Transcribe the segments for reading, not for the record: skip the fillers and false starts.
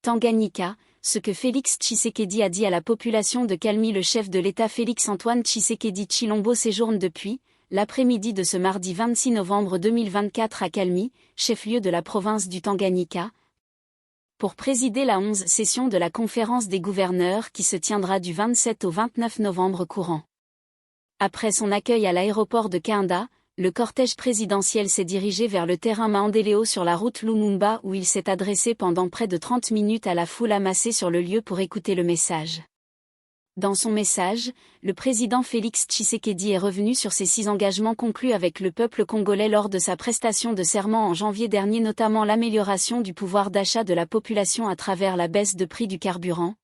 Tanganyika, ce que Félix Tshisekedi a dit à la population de Kalmi. Le chef de l'État Félix-Antoine Tshisekedi Tshilombo séjourne depuis l'après-midi de ce mardi 26 novembre 2024 à Kalmi, chef-lieu de la province du Tanganyika, pour présider la 11e session de la conférence des gouverneurs qui se tiendra du 27 au 29 novembre courant. Après son accueil à l'aéroport de Kenda, le cortège présidentiel s'est dirigé vers le terrain Maendeleo sur la route Lumumba où il s'est adressé pendant près de 30 minutes à la foule amassée sur le lieu pour écouter le message. Dans son message, le président Félix Tshisekedi est revenu sur ses 6 engagements conclus avec le peuple congolais lors de sa prestation de serment en janvier dernier, notamment l'amélioration du pouvoir d'achat de la population à travers la baisse de prix du carburant,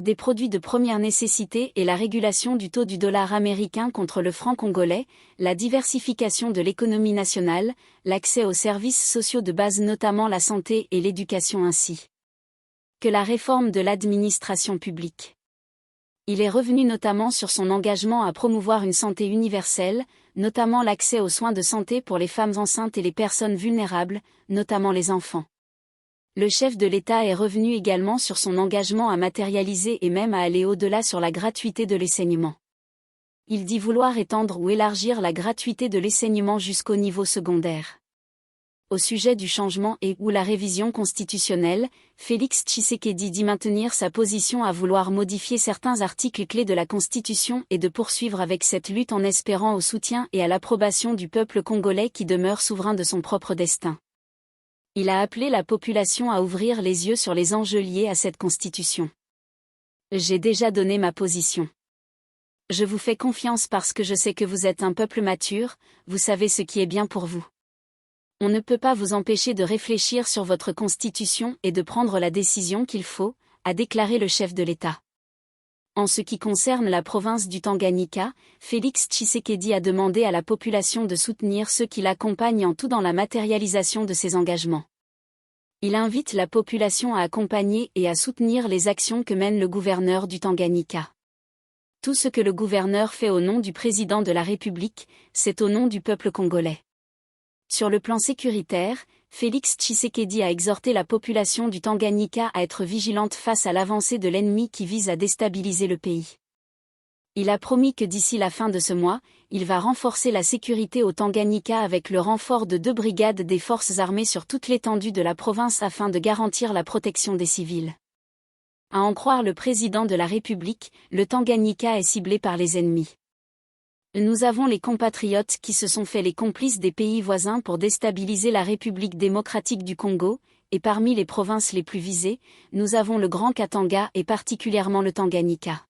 des produits de première nécessité et la régulation du taux du dollar américain contre le franc congolais, la diversification de l'économie nationale, l'accès aux services sociaux de base notamment la santé et l'éducation ainsi que la réforme de l'administration publique. Il est revenu notamment sur son engagement à promouvoir une santé universelle, notamment l'accès aux soins de santé pour les femmes enceintes et les personnes vulnérables, notamment les enfants. Le chef de l'État est revenu également sur son engagement à matérialiser et même à aller au-delà sur la gratuité de l'enseignement. Il dit vouloir étendre ou élargir la gratuité de l'enseignement jusqu'au niveau secondaire. Au sujet du changement et ou la révision constitutionnelle, Félix Tshisekedi dit maintenir sa position à vouloir modifier certains articles clés de la Constitution et de poursuivre avec cette lutte en espérant au soutien et à l'approbation du peuple congolais qui demeure souverain de son propre destin. Il a appelé la population à ouvrir les yeux sur les enjeux liés à cette Constitution. J'ai déjà donné ma position. Je vous fais confiance parce que je sais que vous êtes un peuple mature, vous savez ce qui est bien pour vous. On ne peut pas vous empêcher de réfléchir sur votre constitution et de prendre la décision qu'il faut, a déclaré le chef de l'État. En ce qui concerne la province du Tanganyika, Félix Tshisekedi a demandé à la population de soutenir ceux qui l'accompagnent en tout dans la matérialisation de ses engagements. Il invite la population à accompagner et à soutenir les actions que mène le gouverneur du Tanganyika. Tout ce que le gouverneur fait au nom du président de la République, c'est au nom du peuple congolais. Sur le plan sécuritaire, Félix Tshisekedi a exhorté la population du Tanganyika à être vigilante face à l'avancée de l'ennemi qui vise à déstabiliser le pays. Il a promis que d'ici la fin de ce mois, il va renforcer la sécurité au Tanganyika avec le renfort de 2 brigades des forces armées sur toute l'étendue de la province afin de garantir la protection des civils. À en croire le président de la République, le Tanganyika est ciblé par les ennemis. Nous avons les compatriotes qui se sont fait les complices des pays voisins pour déstabiliser la République démocratique du Congo, et parmi les provinces les plus visées, nous avons le Grand Katanga et particulièrement le Tanganyika.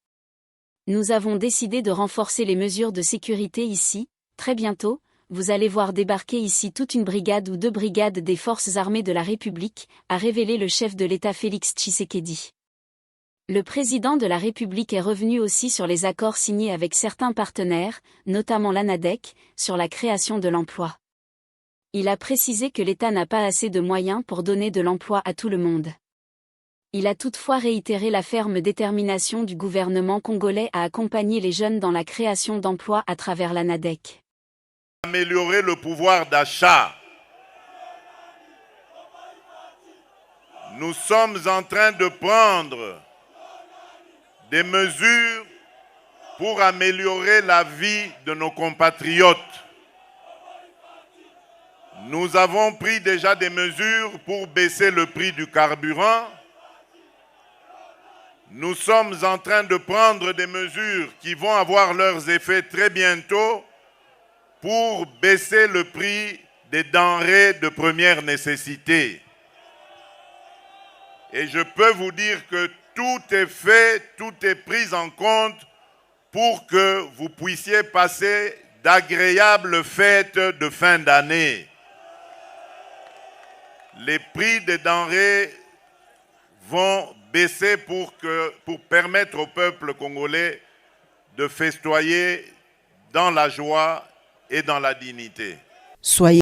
Nous avons décidé de renforcer les mesures de sécurité ici, très bientôt, vous allez voir débarquer ici toute une brigade ou 2 brigades des forces armées de la République, a révélé le chef de l'État Félix Tshisekedi. Le président de la République est revenu aussi sur les accords signés avec certains partenaires, notamment l'ANADEC, sur la création de l'emploi. Il a précisé que l'État n'a pas assez de moyens pour donner de l'emploi à tout le monde. Il a toutefois réitéré la ferme détermination du gouvernement congolais à accompagner les jeunes dans la création d'emplois à travers l'ANADEC. Améliorer le pouvoir d'achat. Nous sommes en train de prendre des mesures pour améliorer la vie de nos compatriotes. Nous avons pris déjà des mesures pour baisser le prix du carburant. Nous sommes en train de prendre des mesures qui vont avoir leurs effets très bientôt pour baisser le prix des denrées de première nécessité. Et je peux vous dire que tout est fait, tout est pris en compte pour que vous puissiez passer d'agréables fêtes de fin d'année. Les prix des denrées vont baisser pour permettre au peuple congolais de festoyer dans la joie et dans la dignité. Soyez